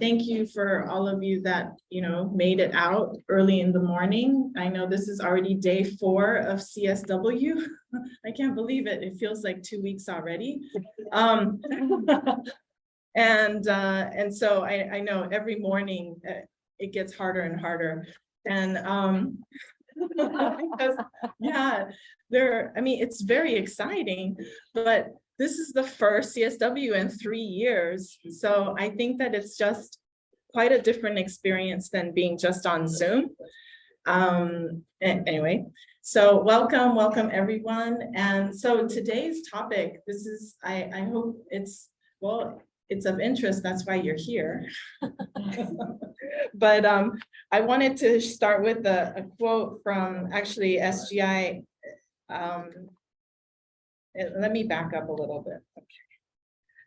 Thank you for all of you that, made it out early in the morning. I know this is already day 4 of CSW. I can't believe it. It feels like 2 weeks already. And so I know every morning it gets harder and harder. And because, yeah, it's very exciting, but this is the first CSW in 3 years. So I think that it's just quite a different experience than being just on Zoom. Anyway, so welcome everyone. And so today's topic, this is, I hope it's of interest, that's why you're here. But I wanted to start with a quote from actually SGI. Let me back up a little bit. Okay.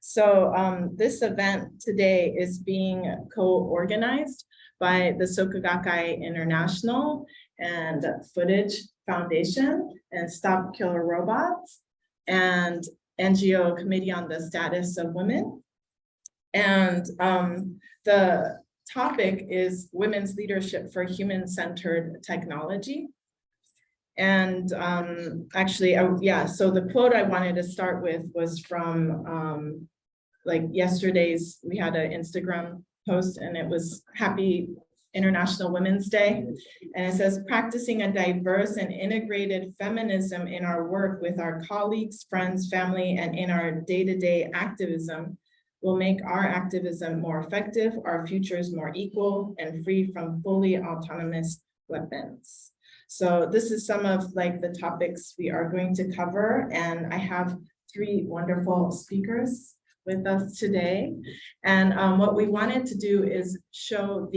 So this event today is being co-organized by the Soka Gakkai International and Footage Foundation and Stop Killer Robots and NGO Committee on the Status of Women. And the topic is women's leadership for human-centered technology. And actually, so the quote I wanted to start with was from like yesterday's, we had an Instagram post and it was Happy International Women's Day. And it says, practicing a diverse and integrated feminism in our work with our colleagues, friends, family, and in our day-to-day activism will make our activism more effective, our futures more equal, and free from fully autonomous weapons. So this is some of like the topics we are going to cover, and I have 3 wonderful speakers with us today. And what we wanted to do is show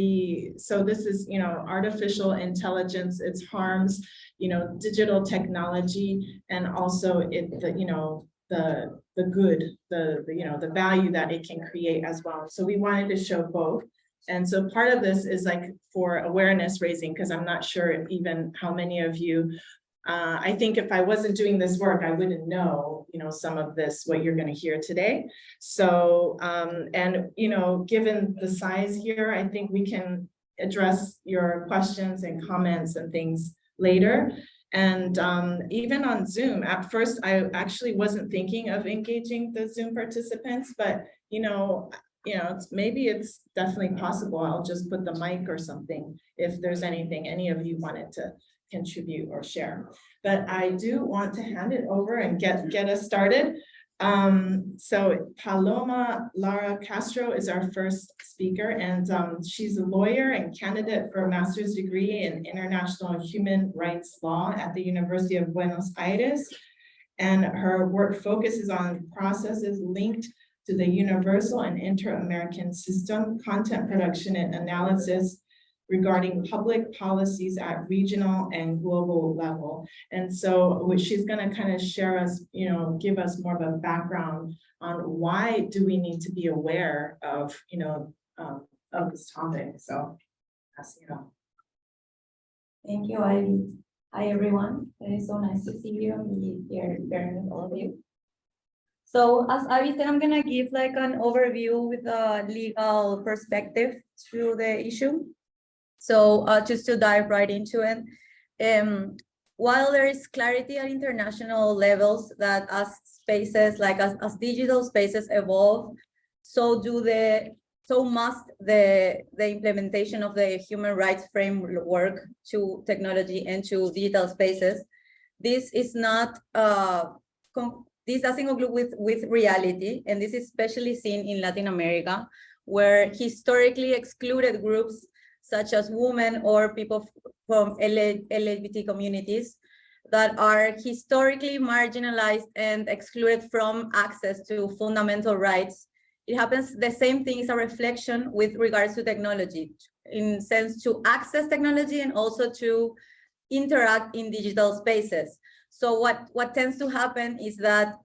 so this is, artificial intelligence, its harms, digital technology, and also the good, the value that it can create as well. So we wanted to show both. And so part of this is like for awareness raising, because I'm not sure even how many of you, I think if I wasn't doing this work, I wouldn't know, some of this, what you're going to hear today. So, and, given the size here, I think we can address your questions and comments and things later. And even on Zoom, at first, I actually wasn't thinking of engaging the Zoom participants, but, maybe it's definitely possible. I'll just put the mic or something if there's anything any of you wanted to contribute or share. But I do want to hand it over and get us started. So Paloma Lara Castro is our first speaker, and she's a lawyer and candidate for a master's degree in international human rights law at the University of Buenos Aires. And her work focuses on processes linked to the universal and inter-American system, content production and analysis regarding public policies at regional and global level. And so what she's going to kind of share us, give us more of a background on why do we need to be aware of, of this topic. So, Thank you, Ivy. Hi, everyone. It is so nice to see you and be here with all of you. So as Ivy said, I'm going to give like an overview with a legal perspective to the issue. So just to dive right into it, while there is clarity at international levels that as spaces, like as digital spaces evolve, so must the implementation of the human rights framework to technology and to digital spaces. This is not this doesn't conclude with reality, and this is especially seen in Latin America, where historically excluded groups such as women or people from LGBT communities that are historically marginalized and excluded from access to fundamental rights. It happens, the same thing is a reflection with regards to technology, in sense to access technology and also to interact in digital spaces. So what tends to happen is that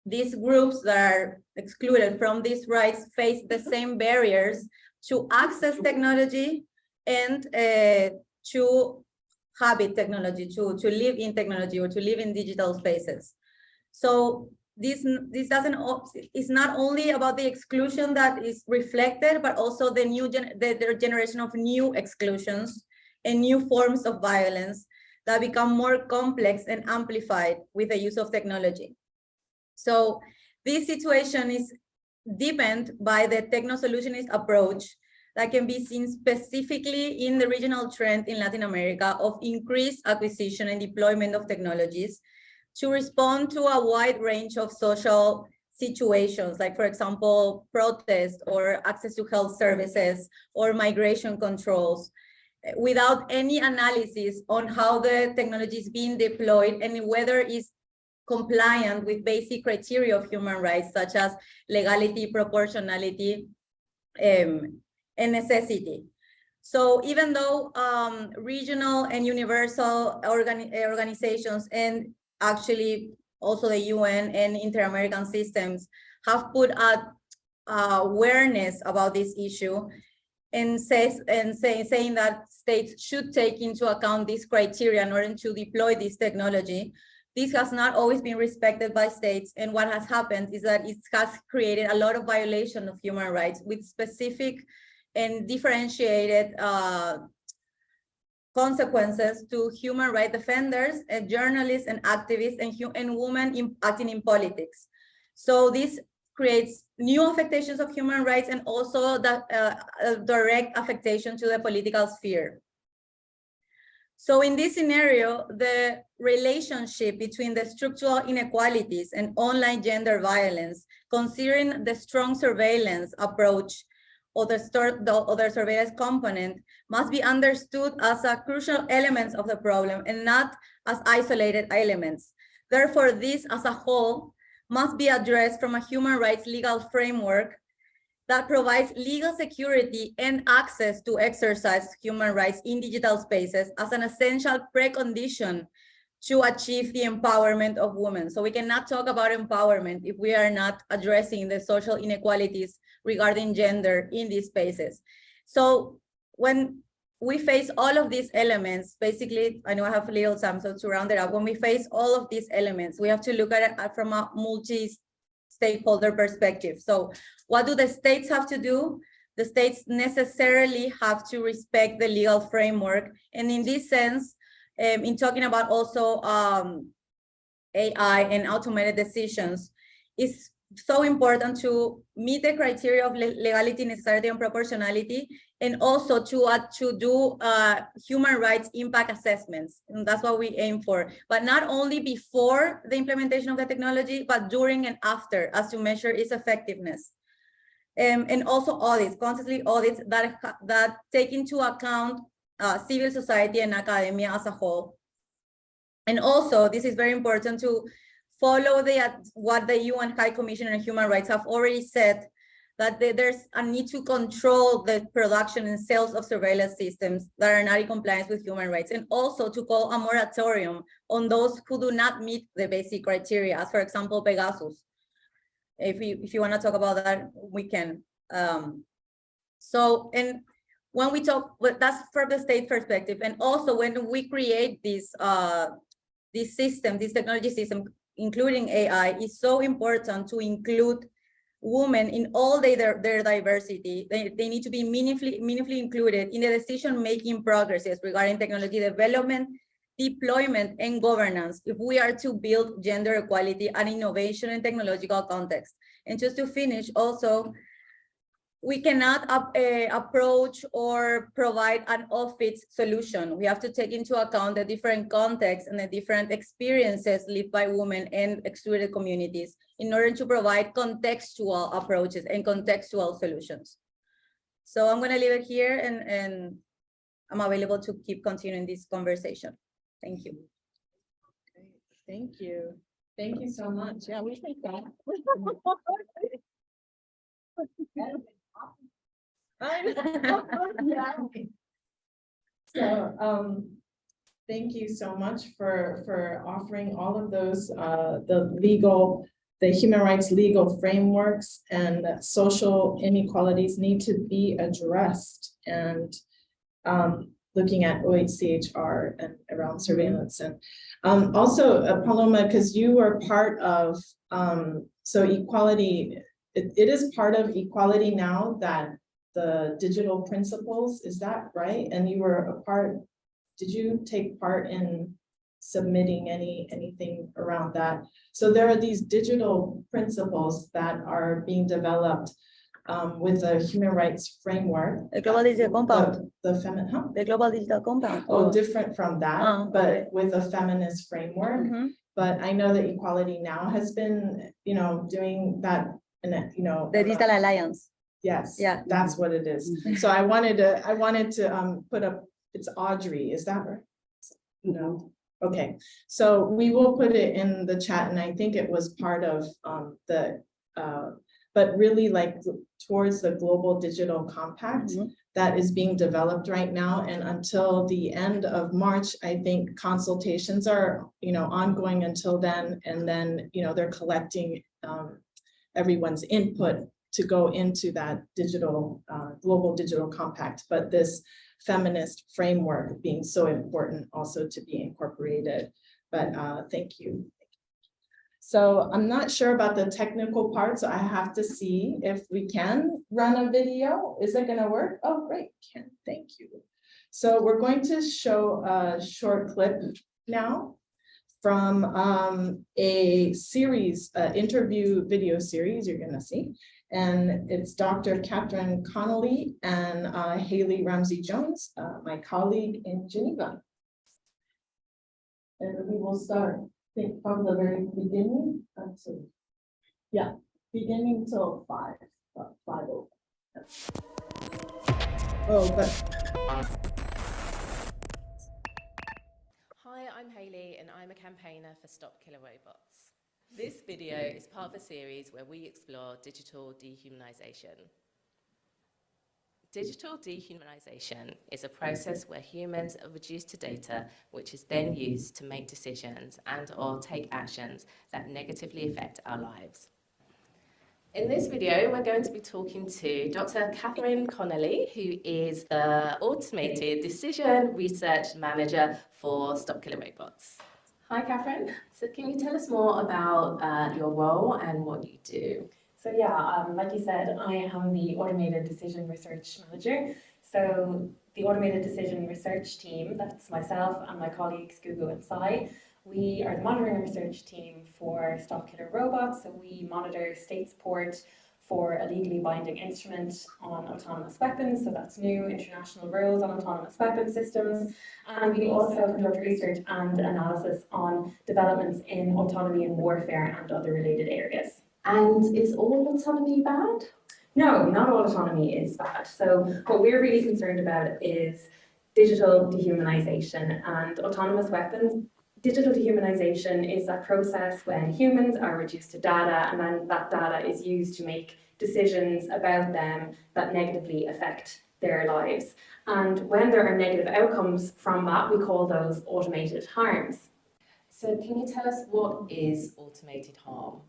these groups that are excluded from these rights face the same barriers to access technology and to habit technology, to live in technology or to live in digital spaces. So this doesn't, it's not only about the exclusion that is reflected, but also the the generation of new exclusions and new forms of violence that become more complex and amplified with the use of technology. So this situation is deepened by the techno-solutionist approach that can be seen specifically in the regional trend in Latin America of increased acquisition and deployment of technologies to respond to a wide range of social situations, like, for example, protest or access to health services or migration controls, without any analysis on how the technology is being deployed and whether it's compliant with basic criteria of human rights, such as legality, proportionality, and necessity. So even though regional and universal organizations, and actually also the UN and inter-American systems, have put out awareness about this issue, and saying that states should take into account this criteria in order to deploy this technology, this has not always been respected by states. And what has happened is that it has created a lot of violation of human rights with specific and differentiated consequences to human rights defenders and journalists and activists and women acting in politics. So this creates new affectations of human rights and also the direct affectation to the political sphere. So in this scenario, the relationship between the structural inequalities and online gender violence, considering the strong surveillance approach or the surveillance component, must be understood as a crucial element of the problem and not as isolated elements. Therefore, this as a whole must be addressed from a human rights legal framework that provides legal security and access to exercise human rights in digital spaces as an essential precondition to achieve the empowerment of women. So we cannot talk about empowerment if we are not addressing the social inequalities regarding gender in these spaces. So when we face all of these elements, basically, I know I have little time, so to round it up, when we face all of these elements, we have to look at it from a multi-stakeholder perspective. So what do the states have to do? The states necessarily have to respect the legal framework. And in this sense, in talking about also AI and automated decisions, it's so important to meet the criteria of legality, necessity, and proportionality, and also to do human rights impact assessments. And that's what we aim for. But not only before the implementation of the technology, but during and after, as to measure its effectiveness. And also audits, constantly audits that take into account civil society and academia as a whole. And also, this is very important to follow what the UN High Commissioner on Human Rights have already said, that there's a need to control the production and sales of surveillance systems that are not in compliance with human rights, and also to call a moratorium on those who do not meet the basic criteria, as for example, Pegasus. If you want to talk about that, we can. So, and when we talk, that's from the state perspective, and also when we create this system, this technology system, including AI, is so important to include women in all their diversity. They need to be meaningfully included in the decision-making processes regarding technology development, deployment, and governance if we are to build gender equality and innovation in technological context. And just to finish, also, we cannot approach or provide an off-it solution. We have to take into account the different contexts and the different experiences lived by women and excluded communities in order to provide contextual approaches and contextual solutions. So I'm going to leave it here, and I'm available to keep continuing this conversation. Thank you. Thank you. Thank you so much. Yeah, we think that. So thank you so much for offering all of those the human rights legal frameworks, and that social inequalities need to be addressed. And looking at OHCHR and around surveillance. And also, Paloma, because you were part of, so equality, it is part of equality now that the digital principles, is that right? And you were a part, did you take part in submitting anything around that? So there are these digital principles that are being developed with a human rights framework. The Global Digital Compact. The Global Digital Compact. Oh, different from that, but okay. with a feminist framework. But I know that Equality Now has been, doing that, and The Digital Alliance. Yes, Yeah. that's what it is. So I wanted to put up, it's Audrey, is that right? No. Okay, so we will put it in the chat, and I think it was part of but really like towards the Global Digital Compact that is being developed right now. And until the end of March, I think consultations are, ongoing until then. And then, they're collecting everyone's input to go into that digital, Global Digital Compact. But this feminist framework being so important also to be incorporated. But thank you. So I'm not sure about the technical part, so I have to see if we can run a video. Is it gonna work? Oh, great, can, thank you. So we're going to show a short clip now from a series, interview video series you're gonna see. And it's Dr. Catherine Connolly and Haley Ramsey-Jones, my colleague in Geneva. And we will start, I think, from the very beginning until, beginning till 5 over. Oh, but. Hi, I'm Haley and I'm a campaigner for Stop Killer Robots. This video is part of a series where we explore digital dehumanization. Digital dehumanization is a process where humans are reduced to data, which is then used to make decisions and/or take actions that negatively affect our lives. In this video, we're going to be talking to Dr. Catherine Connolly, who is the Automated Decision Research Manager for Stop Killer Robots. Hi, Catherine. So can you tell us more about your role and what you do? So yeah, like you said, I am the Automated Decision Research Manager. So the Automated Decision Research team, that's myself and my colleagues Gugu and Sai. We are the monitoring research team for Stop Killer Robots. So we monitor state support for a legally binding instrument on autonomous weapons. So that's new international rules on autonomous weapon systems. And we also conduct research and analysis on developments in autonomy and warfare and other related areas. And is all autonomy bad? No, not all autonomy is bad. So what we're really concerned about is digital dehumanization and autonomous weapons. Digital dehumanization is that process when humans are reduced to data and then that data is used to make decisions about them that negatively affect their lives. And when there are negative outcomes from that, we call those automated harms. So can you tell us what is automated harm?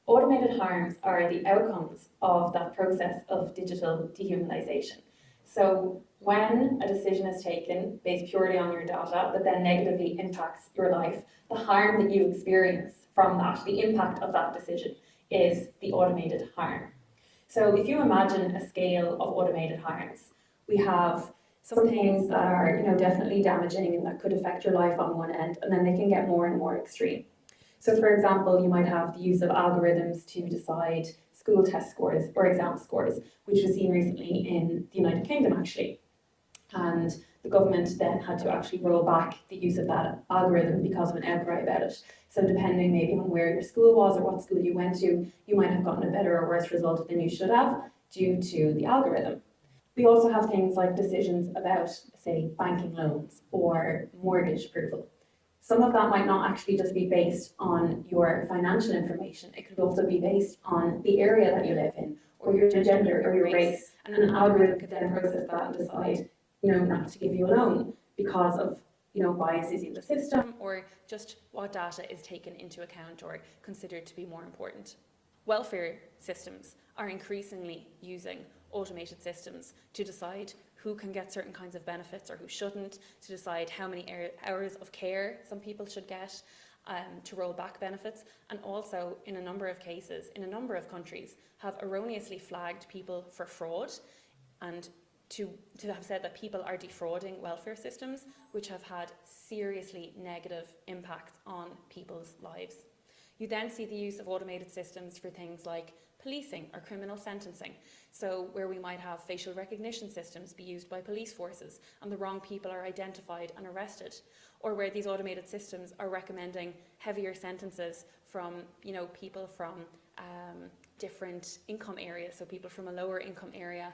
Automated harms are the outcomes of that process of digital dehumanization. So when a decision is taken based purely on your data that then negatively impacts your life, the harm that you experience from that, the impact of that decision, is the automated harm. So if you imagine a scale of automated harms, we have some things that are definitely damaging and that could affect your life on one end, and then they can get more and more extreme. So for example, you might have the use of algorithms to decide school test scores or exam scores, which was seen recently in the United Kingdom actually. And the government then had to actually roll back the use of that algorithm because of an outcry about it. So depending maybe on where your school was or what school you went to, you might have gotten a better or worse result than you should have due to the algorithm. We also have things like decisions about, say, banking loans or mortgage approval. Some of that might not actually just be based on your financial information. It could also be based on the area that you live in, or your gender, or your race. And an algorithm could then process that and decide, not to give you a loan because of, biases in the system, or just what data is taken into account or considered to be more important. Welfare systems are increasingly using automated systems to decide who can get certain kinds of benefits or who shouldn't, to decide how many hours of care some people should get, to roll back benefits, and also in a number of cases, in a number of countries, have erroneously flagged people for fraud, and to have said that people are defrauding welfare systems, which have had seriously negative impacts on people's lives. You then see the use of automated systems for things like policing or criminal sentencing. So where we might have facial recognition systems be used by police forces and the wrong people are identified and arrested, or where these automated systems are recommending heavier sentences from, people from different income areas. So people from a lower income area,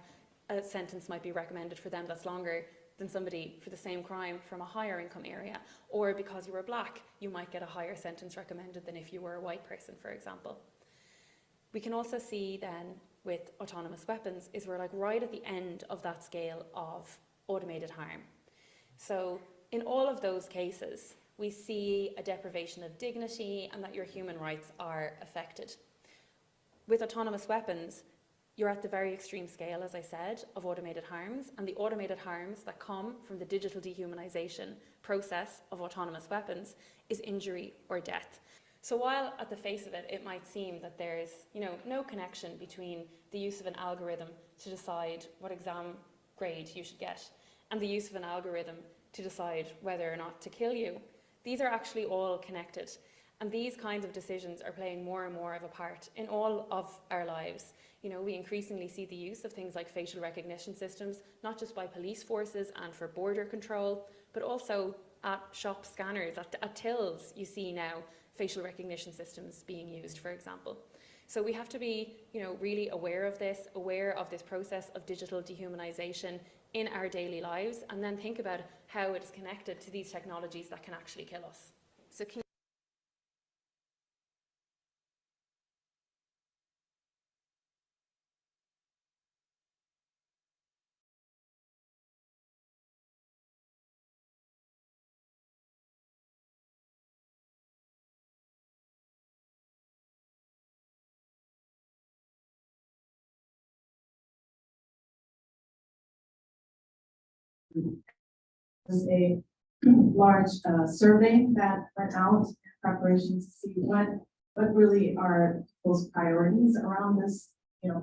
a sentence might be recommended for them that's longer than somebody for the same crime from a higher income area. Or because you were black, you might get a higher sentence recommended than if you were a white person, for example. We can also see then with autonomous weapons is we're like right at the end of that scale of automated harm. So in all of those cases, we see a deprivation of dignity and that your human rights are affected. With autonomous weapons, you're at the very extreme scale, as I said, of automated harms, and the automated harms that come from the digital dehumanization process of autonomous weapons is injury or death. So while at the face of it, it might seem that there's no connection between the use of an algorithm to decide what exam grade you should get and the use of an algorithm to decide whether or not to kill you, these are actually all connected. And these kinds of decisions are playing more and more of a part in all of our lives. We increasingly see the use of things like facial recognition systems, not just by police forces and for border control, but also at shop scanners, at tills, you see now facial recognition systems being used, for example. So we have to be, really aware of this process of digital dehumanization in our daily lives, and then think about how it is connected to these technologies that can actually kill us. So can was a large survey that went out in preparation to see what really are those priorities around this,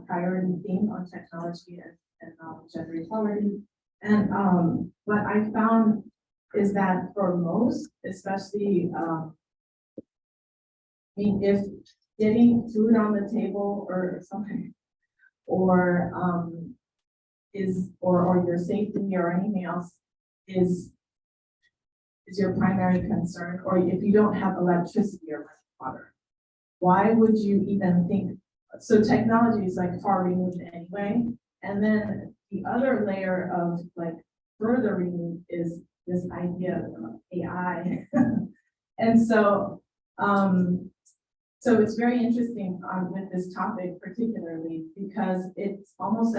priority theme on technology and gender equality. And what I found is that for most, especially, if getting food on the table or something, or or your safety or anything else is your primary concern, or if you don't have electricity or water, why would you even think? So technology is like far removed anyway. And then the other layer of further removed is this idea of AI. And so so it's very interesting with this topic particularly, because it's almost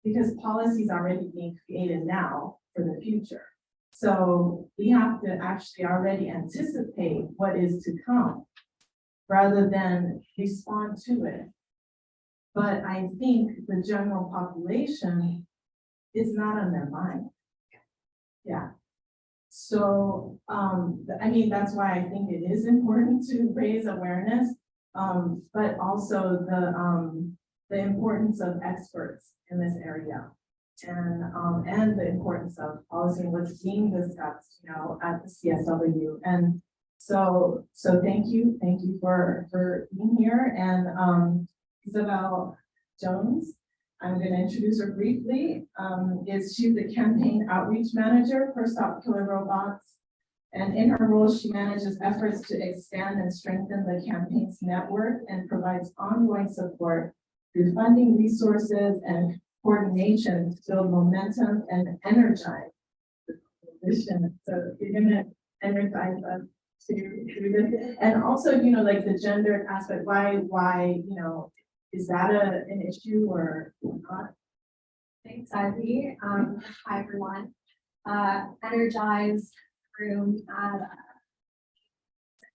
because policies are already being created now for the future. So we have to actually already anticipate what is to come rather than respond to it. But I think the general population is not on their mind. Yeah. So, that's why I think it is important to raise awareness, but also the importance of experts in this area, and the importance of policy and what's being discussed, at the CSW. And so thank you for being here. And Isabel Jones, I'm going to introduce her briefly. She's the campaign outreach manager for Stop Killer Robots. And in her role, she manages efforts to expand and strengthen the campaign's network and provides ongoing support through funding, resources, and coordination to build momentum and energize the coalition. So you're going to energize us to do this. And also, the gendered aspect, why, is that an issue or not? Thanks, Ivy. Hi, everyone. Energized room.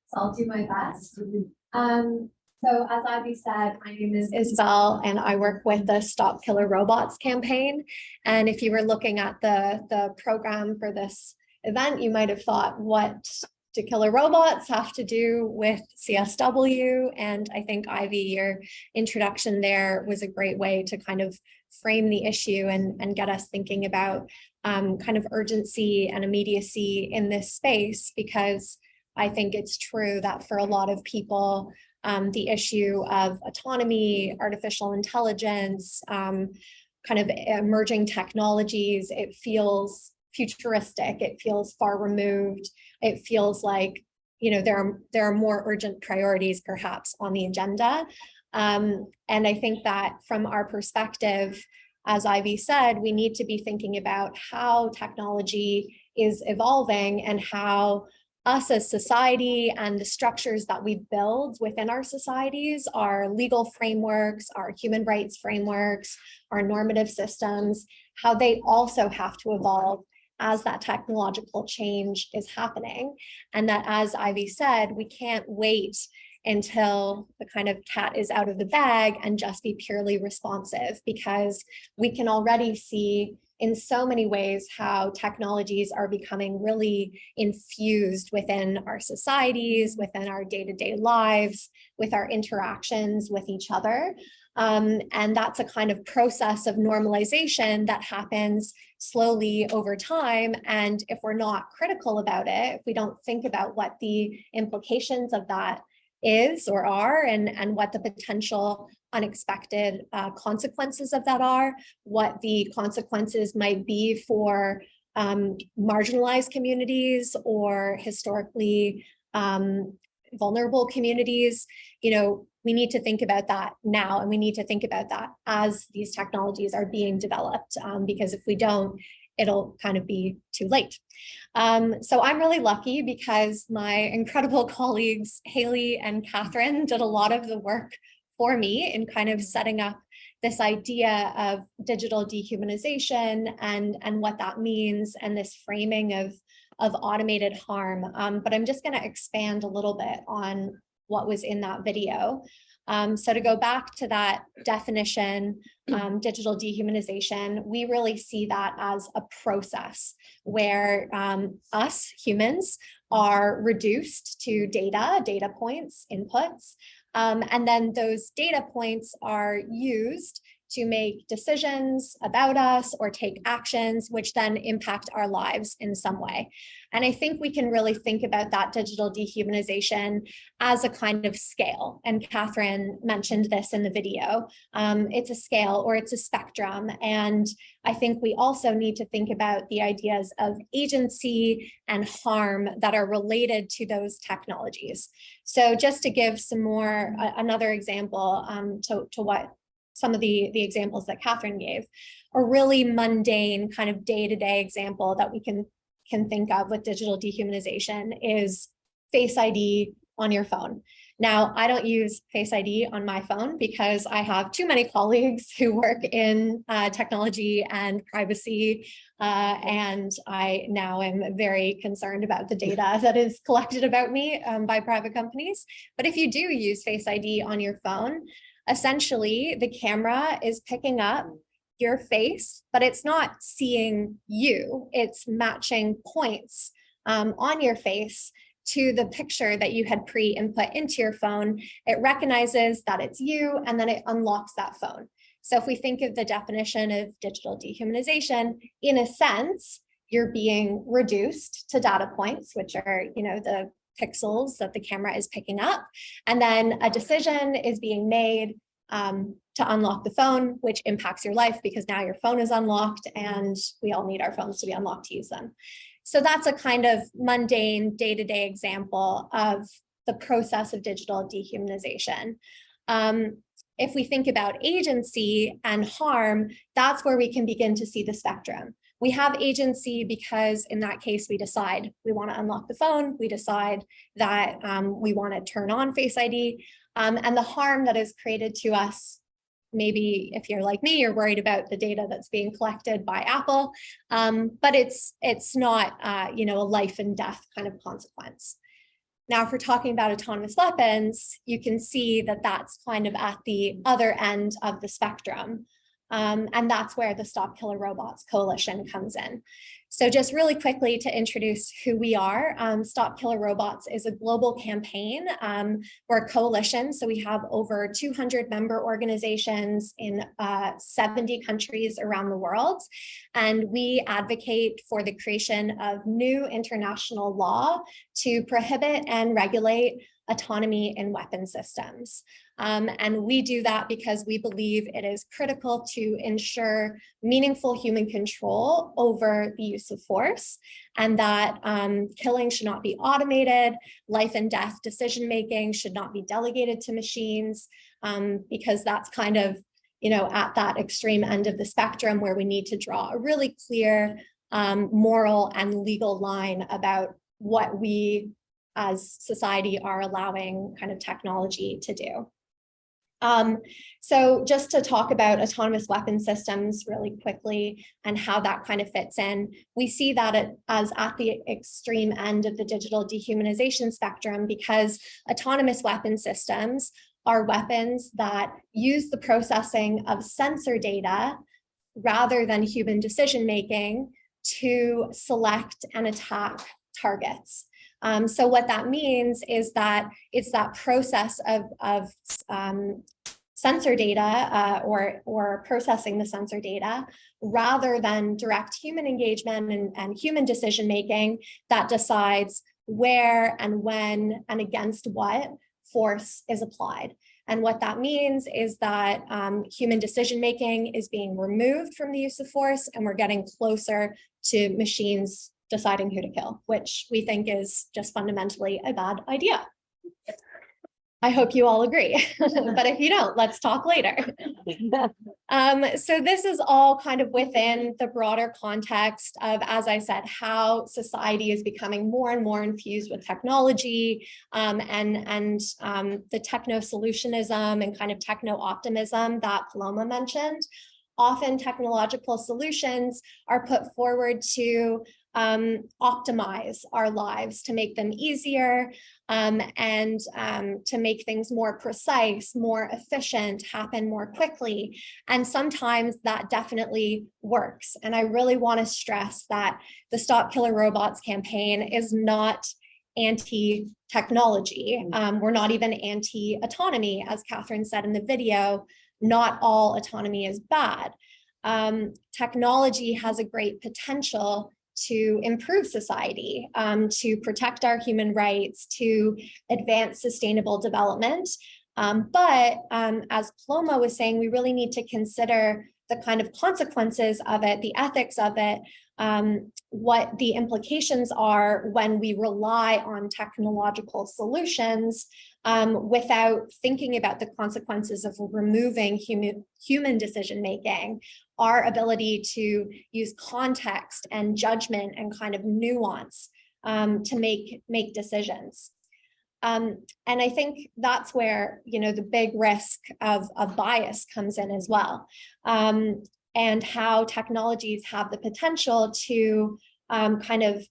So I'll do my best. So as Ivy said, my name is Isabel and I work with the Stop Killer Robots campaign. And if you were looking at the program for this event, you might have thought, what do killer robots have to do with CSW? And I think, Ivy, your introduction there was a great way to kind of frame the issue and get us thinking about kind of urgency and immediacy in this space, because I think it's true that for a lot of people, the issue of autonomy, artificial intelligence, kind of emerging technologies, it feels futuristic, it feels far removed, it feels like, you know, there are more urgent priorities perhaps on the agenda. And I think that from our perspective, as Ivy said, we need to be thinking about how technology is evolving and how us as society and the structures that we build within our societies, our legal frameworks, our human rights frameworks, our normative systems, how they also have to evolve as that technological change is happening. And that, as Ivy said, we can't wait until the kind of cat is out of the bag and just be purely responsive, because we can already see in so many ways how technologies are becoming really infused within our societies, within our day-to-day lives, with our interactions with each other. And that's a kind of process of normalization that happens slowly over time. And if we're not critical about it, if we don't think about what the implications of that is or are, and what the potential unexpected consequences of that are, what the consequences might be for marginalized communities or historically vulnerable communities, you know, we need to think about that now, and we need to think about that as these technologies are being developed, because if we don't, it'll kind of be too late. So I'm really lucky because my incredible colleagues, Haley and Catherine, did a lot of the work for me in kind of setting up this idea of digital dehumanization and what that means, and this framing of automated harm. But I'm just going to expand a little bit on what was in that video. So to go back to that definition, digital dehumanization, we really see that as a process where us humans are reduced to data points, inputs, and then those data points are used to make decisions about us or take actions which then impact our lives in some way. And I think we can really think about that digital dehumanization as a kind of scale. And Catherine mentioned this in the video. It's a scale, or it's a spectrum. And I think we also need to think about the ideas of agency and harm that are related to those technologies. So just to give some more, another example to what some of the examples that Catherine gave, a really mundane kind of day-to-day example that we can think of with digital dehumanization is Face ID on your phone. Now, I don't use Face ID on my phone because I have too many colleagues who work in technology and privacy, and I now am very concerned about the data that is collected about me by private companies. But if you do use Face ID on your phone, essentially the camera is picking up your face, but it's not seeing you. It's matching points on your face to the picture that you had pre-input into your phone. It recognizes that it's you, and then it unlocks that phone. So if we think of the definition of digital dehumanization, in a sense, you're being reduced to data points, which are, you know, the pixels that the camera is picking up. And then a decision is being made to unlock the phone, which impacts your life because now your phone is unlocked, and we all need our phones to be unlocked to use them. So that's a kind of mundane day-to-day example of the process of digital dehumanization. If we think about agency and harm, that's where we can begin to see the spectrum. We have agency because in that case, we decide we want to unlock the phone, we decide that we want to turn on Face ID, and the harm that is created to us, maybe if you're like me, you're worried about the data that's being collected by Apple, but it's not, you know, a life and death kind of consequence. Now, if we're talking about autonomous weapons, you can see that that's kind of at the other end of the spectrum. And that's where the Stop Killer Robots Coalition comes in. So just really quickly to introduce who we are, Stop Killer Robots is a global campaign. We're a coalition, so we have over 200 member organizations in 70 countries around the world. And we advocate for the creation of new international law to prohibit and regulate autonomy in weapon systems. And we do that because we believe it is critical to ensure meaningful human control over the use of force, and that killing should not be automated, life and death decision-making should not be delegated to machines, because that's kind of, you know, at that extreme end of the spectrum where we need to draw a really clear moral and legal line about what we as society are allowing kind of technology to do. So just to talk about autonomous weapon systems really quickly and how that kind of fits in, we see that as at the extreme end of the digital dehumanization spectrum, because autonomous weapon systems are weapons that use the processing of sensor data rather than human decision-making to select and attack targets. So what that means is that it's that process of sensor data or processing the sensor data rather than direct human engagement and human decision making that decides where and when and against what force is applied. And what that means is that human decision making is being removed from the use of force, and we're getting closer to machines deciding who to kill, which we think is just fundamentally a bad idea. I hope you all agree, but if you don't, let's talk later. So this is all kind of within the broader context of, as I said, how society is becoming more and more infused with technology and the techno-solutionism and kind of techno-optimism that Paloma mentioned. Often technological solutions are put forward to optimize our lives, to make them easier and to make things more precise, more efficient, happen more quickly. And sometimes that definitely works. And I really want to stress that the Stop Killer Robots campaign is not anti-technology. We're not even anti-autonomy, as Catherine said in the video. Not all autonomy is bad. Technology has a great potential to improve society, to protect our human rights, to advance sustainable development. But as Paloma was saying, we really need to consider the kind of consequences of it, the ethics of it, what the implications are when we rely on technological solutions without thinking about the consequences of removing human decision-making, our ability to use context and judgment and kind of nuance to make decisions. And I think that's where, you know, the big risk of bias comes in as well. And how technologies have the potential to kind of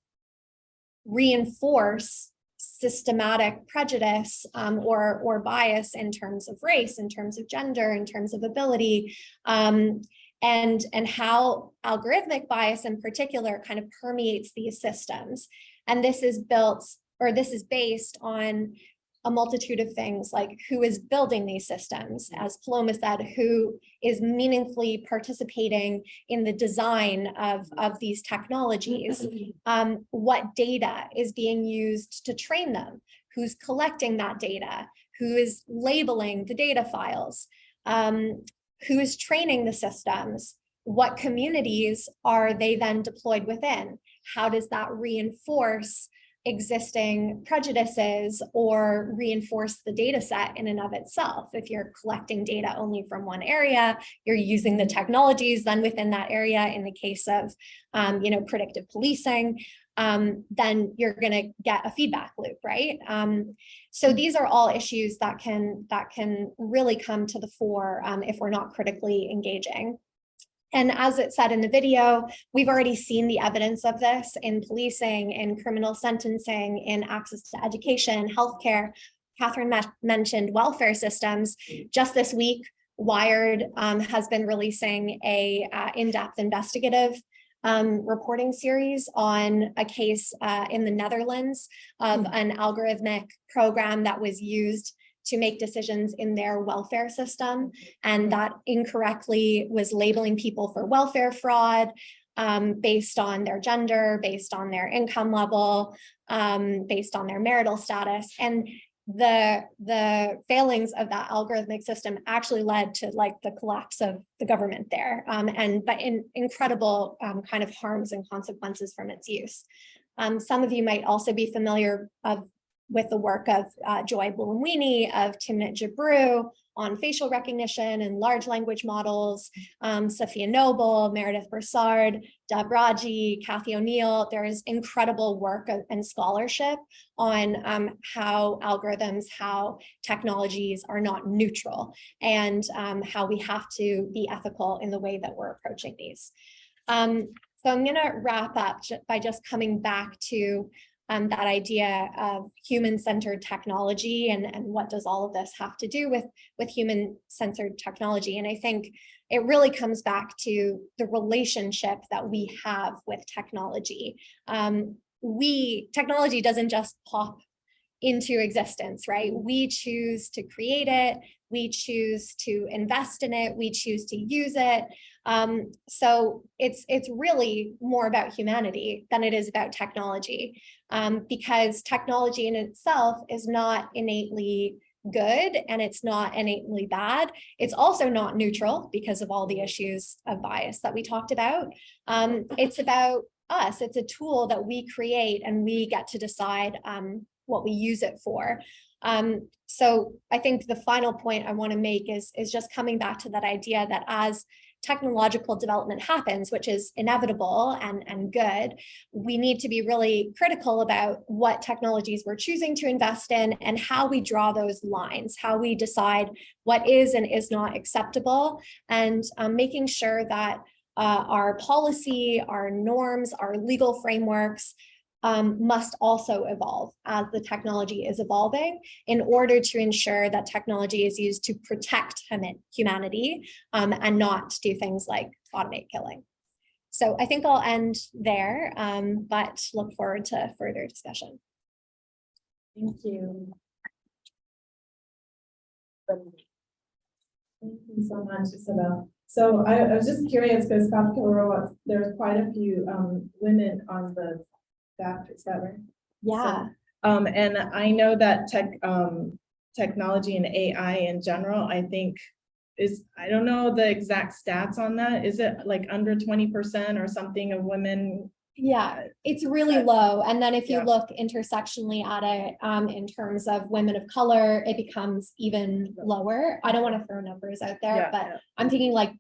reinforce systematic prejudice or bias in terms of race, in terms of gender, in terms of ability, and how algorithmic bias in particular kind of permeates these systems. And this is based on a multitude of things, like who is building these systems, as Paloma said, who is meaningfully participating in the design of these technologies, what data is being used to train them, who's collecting that data, who is labeling the data files, who is training the systems, what communities are they then deployed within, how does that reinforce existing prejudices or reinforce the data set in and of itself. If you're collecting data only from one area, you're using the technologies then within that area. In the case of predictive policing, then you're going to get a feedback loop, right? So these are all issues that can really come to the fore if we're not critically engaging. And as it said in the video, we've already seen the evidence of this in policing, in criminal sentencing, in access to education, healthcare. Catherine mentioned welfare systems. Just this week, Wired has been releasing a in-depth investigative reporting series on a case in the Netherlands of an algorithmic program that was used to make decisions in their welfare system, and that incorrectly was labeling people for welfare fraud based on their gender, based on their income level, based on their marital status. And the failings of that algorithmic system actually led to like the collapse of the government there, but in incredible kind of harms and consequences from its use. Some of you might also be familiar with the work of Joy Buolamwini, of Timnit Gebru on facial recognition and large language models, Sophia Noble, Meredith Broussard, Deb Raji, Kathy O'Neill. There is incredible work and scholarship on how algorithms, how technologies are not neutral, and how we have to be ethical in the way that we're approaching these. So I'm going to wrap up by just coming back to that idea of human-centered technology and what does all of this have to do with human-centered technology. And I think it really comes back to the relationship that we have with technology. Technology doesn't just pop into existence, right? We choose to create it, we choose to invest in it, we choose to use it. So it's really more about humanity than it is about technology, because technology in itself is not innately good and it's not innately bad. It's also not neutral because of all the issues of bias that we talked about. It's about us. It's a tool that we create and we get to decide what we use it for. So I think the final point I want to make is just coming back to that idea that as technological development happens, which is inevitable and good, we need to be really critical about what technologies we're choosing to invest in and how we draw those lines, how we decide what is and is not acceptable, and making sure that our policy, our norms, our legal frameworks must also evolve as the technology is evolving in order to ensure that technology is used to protect humanity and not do things like automate killing. So I think I'll end there, but look forward to further discussion. Thank you. Thank you so much, Isabel. So I was just curious because Stop Killer Robots, there's quite a few women on the staff, is that right? Yeah. So, and I know that technology and AI in general, I think I don't know the exact stats on that. Is it like under 20% or something of women? Yeah, it's really low. And then if you Yeah. look intersectionally at it in terms of women of color, it becomes even lower. I don't want to throw numbers out there, Yeah, but yeah. I'm thinking like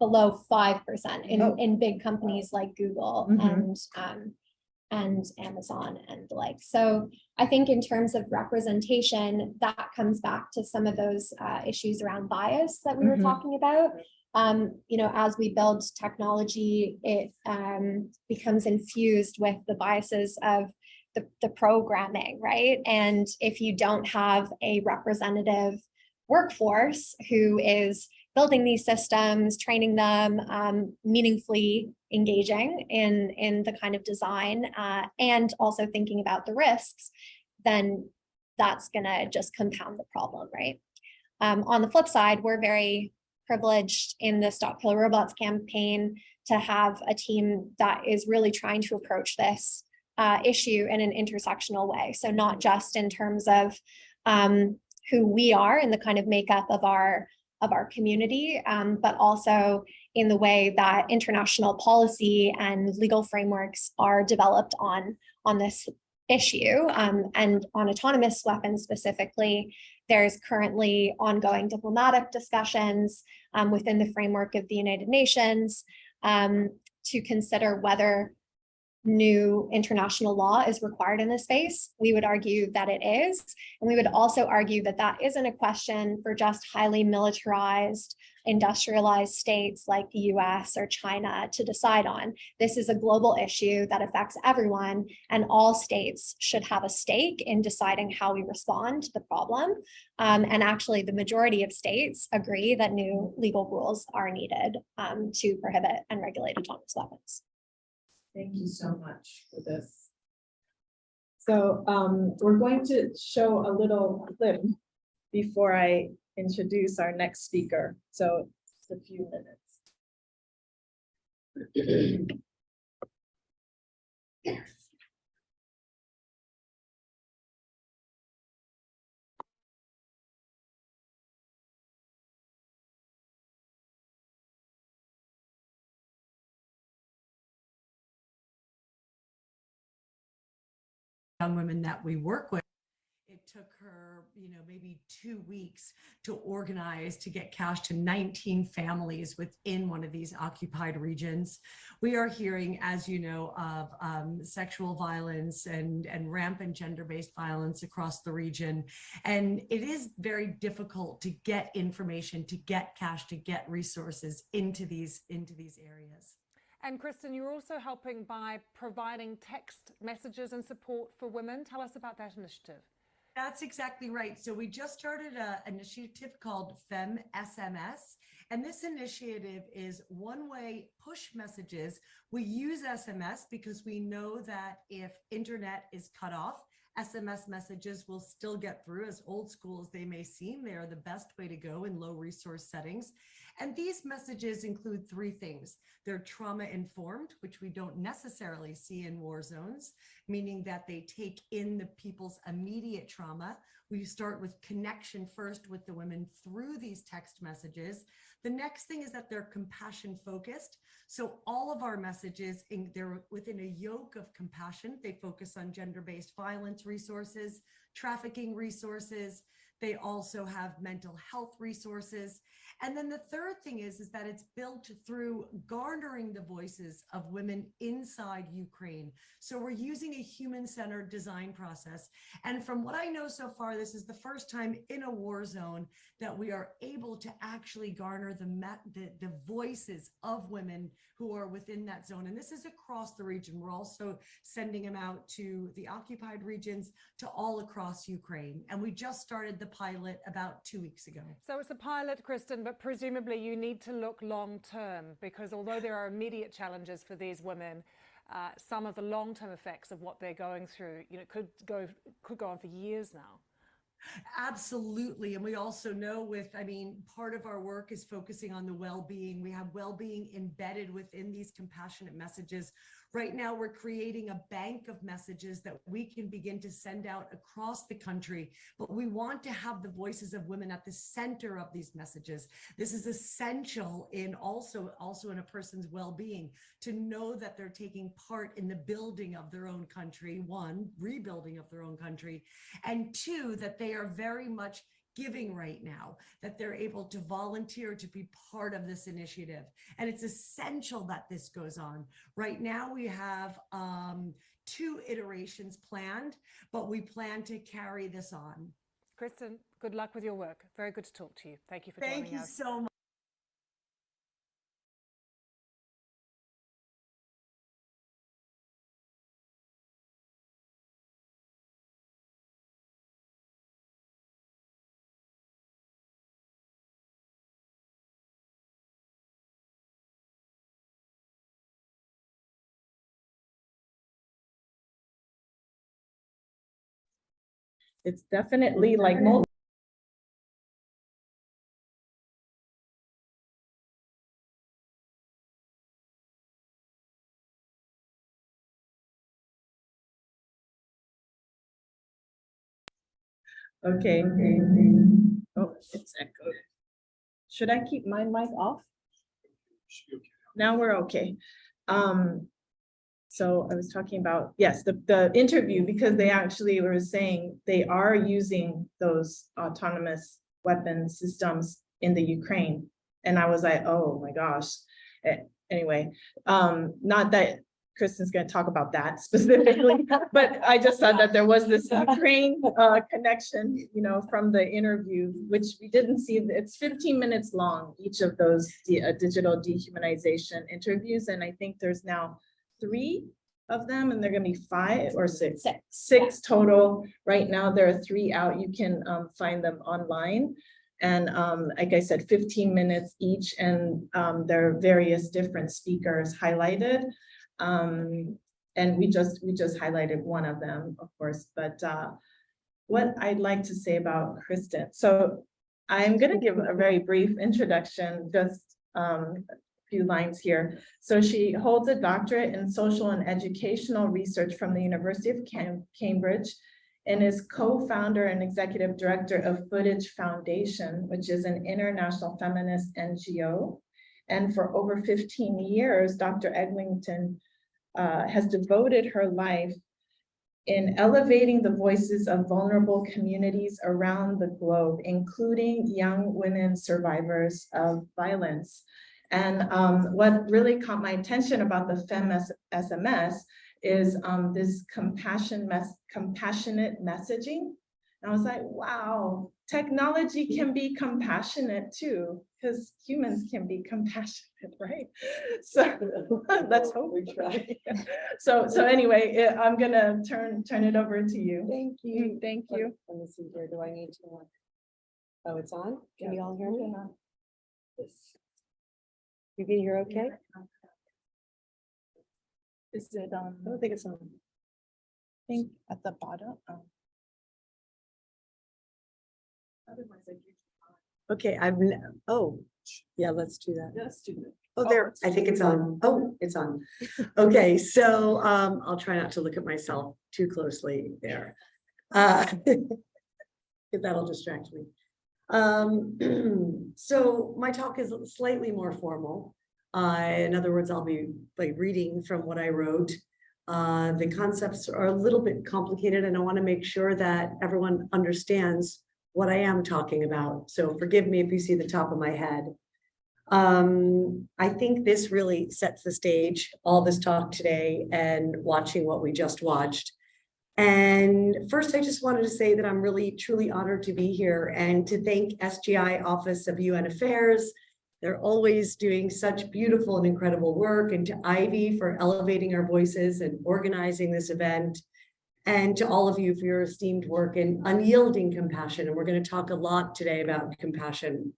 below 5% Oh. in big companies like Google and Amazon and the like. So I think in terms of representation, that comes back to some of those issues around bias that we were talking about. You know, as we build technology, it becomes infused with the biases of the programming, right? And if you don't have a representative workforce who is building these systems, training them, meaningfully engaging in the kind of design, and also thinking about the risks, then that's gonna just compound the problem, right? On the flip side, we're very privileged in the Stop Killer Robots campaign to have a team that is really trying to approach this issue in an intersectional way. So not just in terms of who we are and the kind of makeup of our community, but also in the way that international policy and legal frameworks are developed on this issue. And on autonomous weapons specifically, there's currently ongoing diplomatic discussions within the framework of the United Nations to consider whether new international law is required in this space. We would argue that it is. And we would also argue that that isn't a question for just highly militarized, industrialized states like the US or China to decide on. This is a global issue that affects everyone, and all states should have a stake in deciding how we respond to the problem. And actually, the majority of states agree that new legal rules are needed to prohibit and regulate autonomous weapons. Thank you so much for this. So we're going to show a little clip before I introduce our next speaker. So it's a few minutes. Young women that we work with, it took her, maybe 2 weeks to organize to get cash to 19 families within one of these occupied regions. We are hearing, as you know, of sexual violence and rampant gender-based violence across the region. And it is very difficult to get information, to get cash, to get resources into these areas. And Kristen, you're also helping by providing text messages and support for women. Tell us about that initiative. That's exactly right. So we just started an initiative called Fem SMS. And this initiative is one-way push messages. We use SMS because we know that if internet is cut off, SMS messages will still get through. As old school as they may seem, they are the best way to go in low resource settings. And these messages include 3 things. They're trauma informed, which we don't necessarily see in war zones, meaning that they take in the people's immediate trauma. We start with connection first with the women through these text messages. The next thing is that they're compassion focused. So all of our messages, they're within a yoke of compassion. They focus on gender-based violence resources, trafficking resources. They also have mental health resources. And then the third thing is that it's built through garnering the voices of women inside Ukraine. So we're using a human-centered design process. And from what I know so far, this is the first time in a war zone that we are able to actually garner the voices of women who are within that zone. And this is across the region. We're also sending them out to the occupied regions, to all across Ukraine. And we just started the pilot about 2 weeks ago. So it's a pilot, Kristen, but presumably you need to look long term, because although there are immediate challenges for these women, some of the long-term effects of what they're going through, could go on for years now. Absolutely. And we also know part of our work is focusing on the well-being. We have well-being embedded within these compassionate messages. Right now, we're creating a bank of messages that we can begin to send out across the country, but we want to have the voices of women at the center of these messages. This is essential in also in a person's well-being, to know that they're taking part in the building of their own country, 1, rebuilding of their own country, and 2, that they are very much giving right now, that they're able to volunteer to be part of this initiative. And it's essential that this goes on. Right now we have 2 iterations planned, but we plan to carry this on. Kristen, good luck with your work. Very good to talk to you. Thank you for joining us. Thank you so much. It's definitely like okay. Oh, it's echoed. Should I keep my mic off? Now we're okay. So I was talking about, yes, the interview, because they actually were saying they are using those autonomous weapon systems in the Ukraine. And I was like, oh my gosh. Anyway, not that Kristen's going to talk about that specifically, but I just thought that there was this Ukraine connection, you know, from the interview, which we didn't see. It's 15 minutes long, each of those digital dehumanization interviews. And I think there's now 3 of them, and they're going to be 5 or 6. Six total. Right now, there are 3 out. You can find them online. And like I said, 15 minutes each, and there are various different speakers highlighted. And we just highlighted one of them, of course, but what I'd like to say about Kristen. So I'm going to give a very brief introduction, just a few lines here. So she holds a doctorate in social and educational research from the University of Cambridge, and is co-founder and executive director of Footage Foundation, which is an international feminist NGO. And for over 15 years, Dr. Eglinton has devoted her life in elevating the voices of vulnerable communities around the globe, including young women survivors of violence. And what really caught my attention about the Fem SMS is this compassionate messaging. And I was like, wow, technology can be compassionate too, because humans can be compassionate, right? So let's hope we try. So anyway, I'm gonna turn it over to you. Thank you. Thank you. Let me see here. Do I need to? Oh, it's on? Can you all hear me? Yes. You can hear okay? Is it I don't think it's on. I think at the bottom? Oh. Otherwise, I do. Okay, oh, yeah, let's do that. Let's do it. Oh, there, I think it's on. Oh, it's on. Okay, so I'll try not to look at myself too closely there. Because that'll distract me. So my talk is slightly more formal. In other words, I'll be like reading from what I wrote. The concepts are a little bit complicated, and I want to make sure that everyone understands what I am talking about. So forgive me if you see the top of my head. I think this really sets the stage, all this talk today and watching what we just watched. And first, I just wanted to say that I'm really, truly honored to be here and to thank SGI Office of UN Affairs. They're always doing such beautiful and incredible work, and to Ivy for elevating our voices and organizing this event, and to all of you for your esteemed work and unyielding compassion. And we're going to talk a lot today about compassion.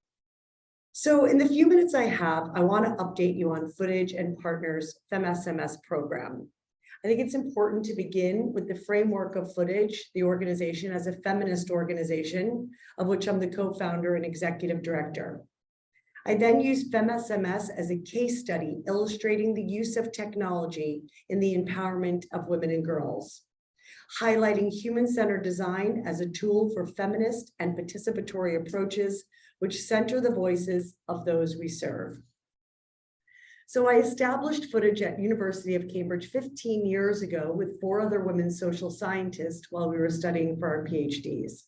So in the few minutes I have, I want to update you on Footage and Partners Fem SMS program. I think it's important to begin with the framework of Footage, the organization, as a feminist organization, of which I'm the co-founder and executive director. I then used Fem SMS as a case study illustrating the use of technology in the empowerment of women and girls, highlighting human-centered design as a tool for feminist and participatory approaches which center the voices of those we serve. So I established Footage at University of Cambridge 15 years ago with 4 other women social scientists while we were studying for our PhDs.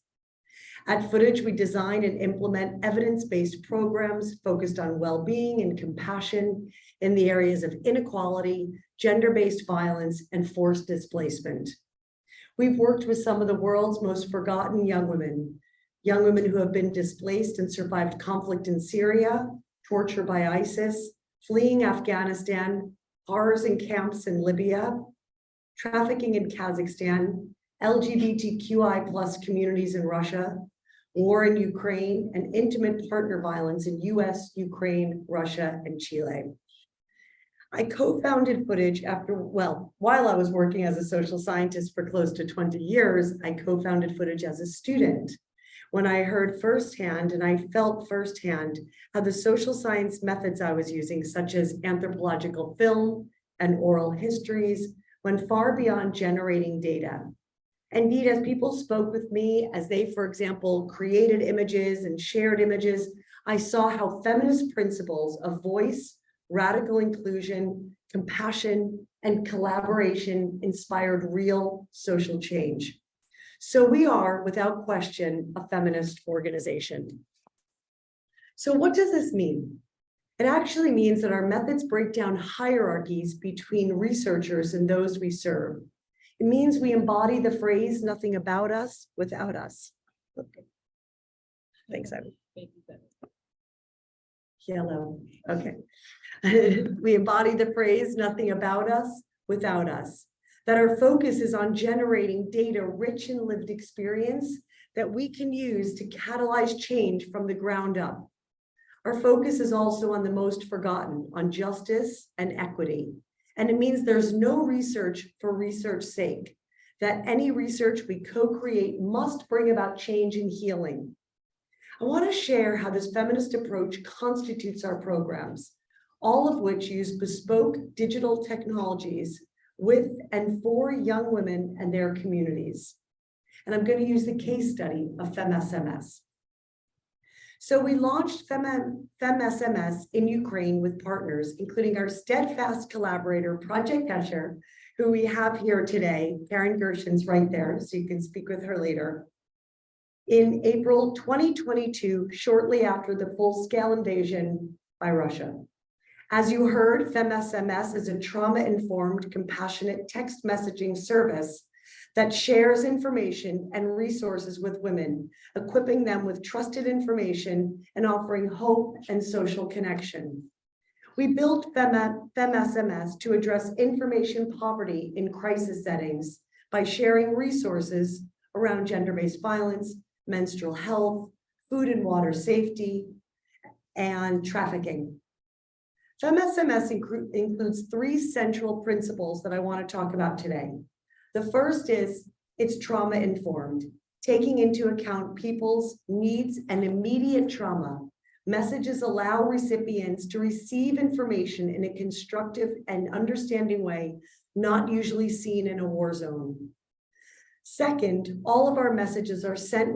At Footage, we design and implement evidence-based programs focused on well-being and compassion in the areas of inequality, gender-based violence, and forced displacement. We've worked with some of the world's most forgotten young women who have been displaced and survived conflict in Syria, torture by ISIS, fleeing Afghanistan, horrors in camps in Libya, trafficking in Kazakhstan, LGBTQI+ communities in Russia, war in Ukraine, and intimate partner violence in US, Ukraine, Russia, and Chile. I co-founded Footage while I was working as a social scientist for close to 20 years, I co-founded Footage as a student, when I heard firsthand and I felt firsthand how the social science methods I was using, such as anthropological film and oral histories, went far beyond generating data. Indeed, as people spoke with me, as they, for example, created images and shared images, I saw how feminist principles of voice, radical inclusion, compassion, and collaboration inspired real social change. So we are, without question, a feminist organization. So what does this mean? It actually means that our methods break down hierarchies between researchers and those we serve. It means we embody the phrase, nothing about us without us. Okay. Thanks, Ivy. Yellow, okay. We embody the phrase, nothing about us without us. That our focus is on generating data rich in lived experience that we can use to catalyze change from the ground up. Our focus is also on the most forgotten, on justice and equity. And it means there's no research for research's sake, that any research we co-create must bring about change and healing. I want to share how this feminist approach constitutes our programs, all of which use bespoke digital technologies with and for young women and their communities. And I'm going to use the case study of Fem SMS. So we launched Fem SMS in Ukraine with partners, including our steadfast collaborator, Project Escher, who we have here today. Karen Gershen's right there, so you can speak with her later. In April 2022, shortly after the full-scale invasion by Russia. As you heard, Fem SMS is a trauma-informed, compassionate text messaging service that shares information and resources with women, equipping them with trusted information and offering hope and social connection. We built Fem SMS to address information poverty in crisis settings by sharing resources around gender-based violence, menstrual health, food and water safety, and trafficking. Fem SMS includes three central principles that I want to talk about today. The first is it's trauma informed, taking into account people's needs and immediate trauma. Messages allow recipients to receive information in a constructive and understanding way, not usually seen in a war zone. Second, all of our messages are sent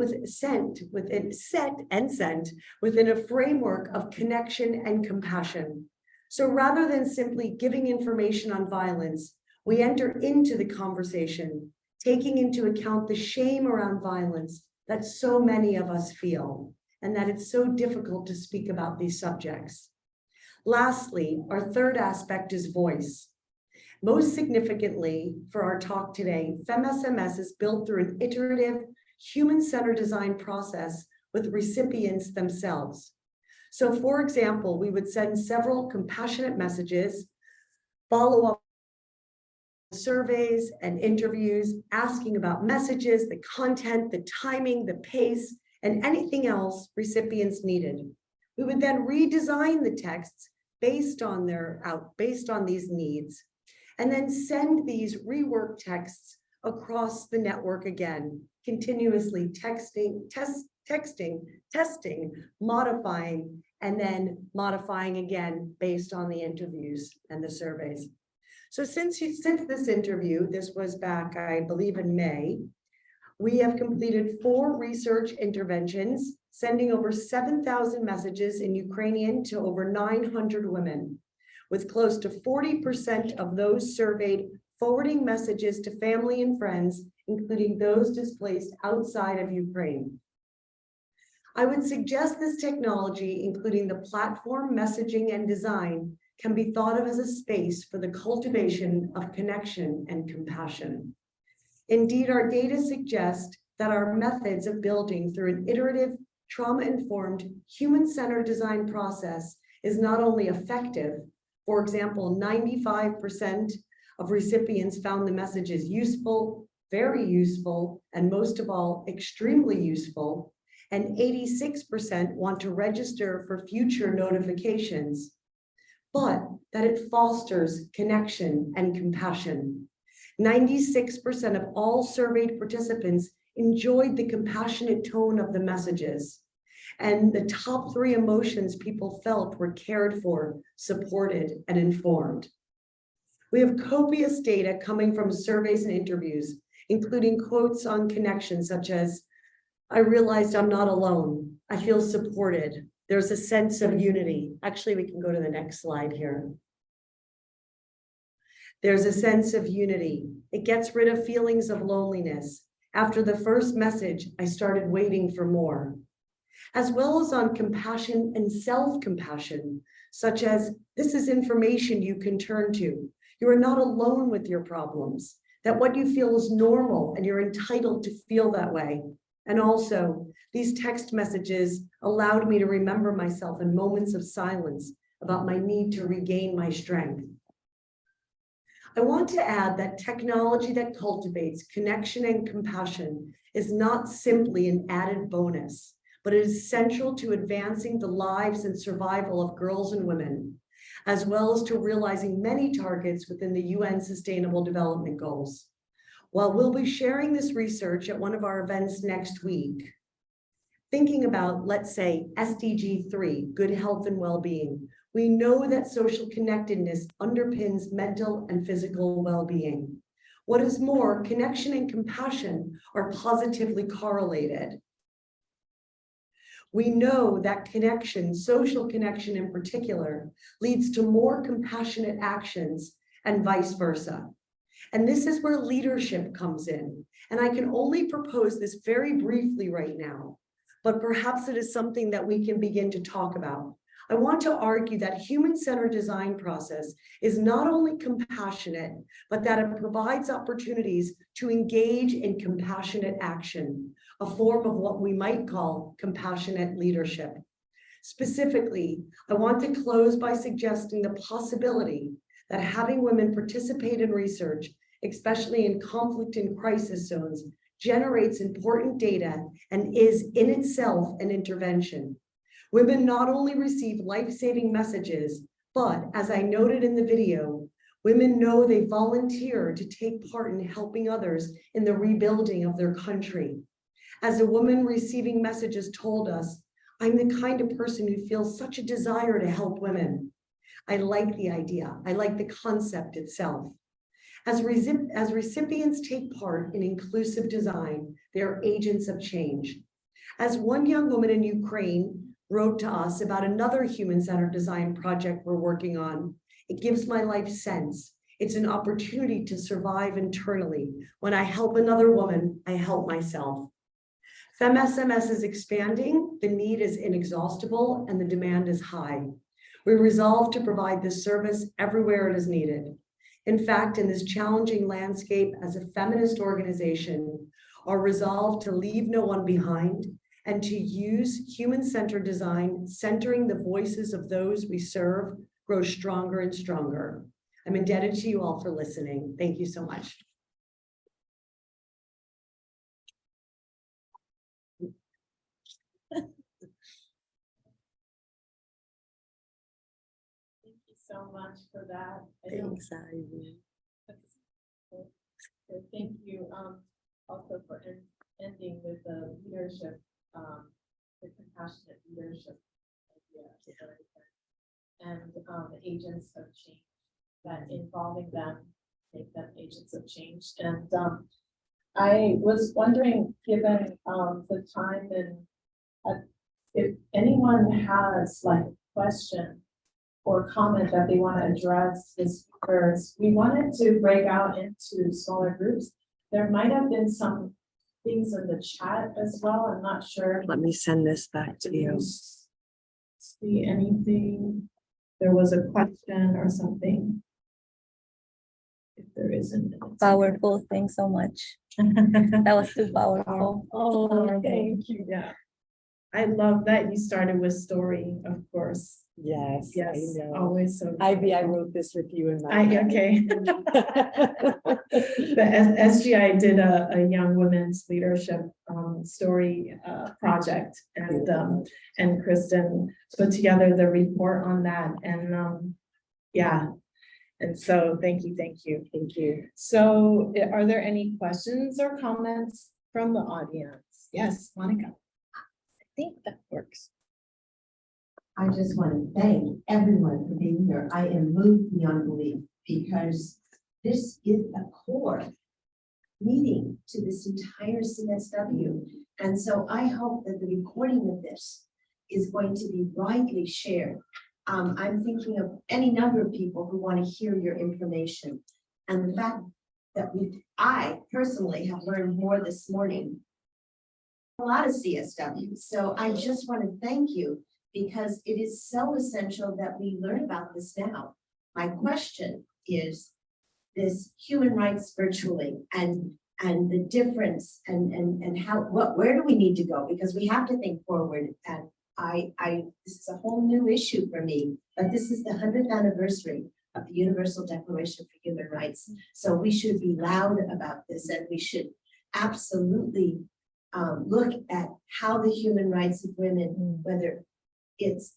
within a framework of connection and compassion. So rather than simply giving information on violence, we enter into the conversation, taking into account the shame around violence that so many of us feel, and that it's so difficult to speak about these subjects. Lastly, our third aspect is voice. Most significantly for our talk today, Fem SMS is built through an iterative, human-centered design process with recipients themselves. So for example, we would send several compassionate messages, follow up surveys and interviews, asking about messages, the content, the timing, the pace, and anything else recipients needed. We would then redesign the texts based on these needs, and then send these reworked texts across the network again, continuously testing, modifying, and then modifying again based on the interviews and the surveys. So since this interview, this was back, I believe in May, we have completed 4 research interventions, sending over 7,000 messages in Ukrainian to over 900 women, with close to 40% of those surveyed forwarding messages to family and friends, including those displaced outside of Ukraine. I would suggest this technology, including the platform, messaging, and design, can be thought of as a space for the cultivation of connection and compassion. Indeed, our data suggest that our methods of building through an iterative, trauma-informed, human-centered design process is not only effective. For example, 95% of recipients found the messages useful, very useful, and most of all, extremely useful, and 86% want to register for future notifications, but that it fosters connection and compassion. 96% of all surveyed participants enjoyed the compassionate tone of the messages. And the top 3 emotions people felt were cared for, supported, and informed. We have copious data coming from surveys and interviews, including quotes on connection, such as, I realized I'm not alone. I feel supported. There's a sense of unity. Actually, we can go to the next slide here. There's a sense of unity. It gets rid of feelings of loneliness. After the first message, I started waiting for more. as well as on compassion and self-compassion, such as this is information you can turn to. You are not alone with your problems, that what you feel is normal and you're entitled to feel that way. And also, these text messages allowed me to remember myself in moments of silence about my need to regain my strength. I want to add that technology that cultivates connection and compassion is not simply an added bonus, but it is central to advancing the lives and survival of girls and women, as well as to realizing many targets within the UN Sustainable Development Goals. While we'll be sharing this research at one of our events next week, thinking about, let's say, SDG 3, good health and well-being, we know that social connectedness underpins mental and physical well-being. What is more, connection and compassion are positively correlated. We know that connection, social connection in particular, leads to more compassionate actions and vice versa. And this is where leadership comes in. And I can only propose this very briefly right now, but perhaps it is something that we can begin to talk about. I want to argue that human-centered design process is not only compassionate, but that it provides opportunities to engage in compassionate action, a form of what we might call compassionate leadership. Specifically, I want to close by suggesting the possibility that having women participate in research, especially in conflict and crisis zones, generates important data and is in itself an intervention. Women not only receive life-saving messages, but as I noted in the video, women know they volunteer to take part in helping others in the rebuilding of their country. As a woman receiving messages told us, I'm the kind of person who feels such a desire to help women. I like the idea. I like the concept itself. As recipients take part in inclusive design, they are agents of change. As one young woman in Ukraine wrote to us about another human-centered design project we're working on, it gives my life sense. It's an opportunity to survive internally. When I help another woman, I help myself. Fem SMS is expanding, the need is inexhaustible, and the demand is high. We resolve to provide this service everywhere it is needed. In fact, in this challenging landscape as a feminist organization, our resolve to leave no one behind and to use human-centered design, centering the voices of those we serve, grows stronger and stronger. I'm indebted to you all for listening. Thank you so much. Thank you so much for that. Thanks, Ivy. Thank you also for ending with the leadership, the compassionate leadership idea. And the agents of change, that involving them, make them agents of change. And I was wondering, given the time and if anyone has like a question or comment that they want to address this first, we wanted to break out into smaller groups. There might have been some things in the chat as well. I'm not sure. Let me send this back to you. See anything? There was a question or something. If there isn't. Powerful, thanks so much. That was too powerful. Oh, thank you. Yeah. I love that you started with story, of course. Yes, Yes, I know. always so. Ivy, I wrote this with you in I, mind. okay. The SGI did a young women's leadership story project, and Kristen put together the report on that, and yeah, and so thank you. Thank you. So are there any questions or comments from the audience? Yes, Monica. I think that works. I just want to thank everyone for being here. I am moved beyond belief because this is a core meeting to this entire CSW. And so I hope that the recording of this is going to be widely shared. I'm thinking of any number of people who want to hear your information. And the fact that I personally have learned more this morning a lot of CSWs. So I just want to thank you because it is so essential that we learn about this now. My question is this human rights virtually and the difference and how, where do we need to go? Because we have to think forward. And this is a whole new issue for me, but this is the 100th anniversary of the Universal Declaration for Human Rights. So we should be loud about this, and we should absolutely look at how the human rights of women, whether it's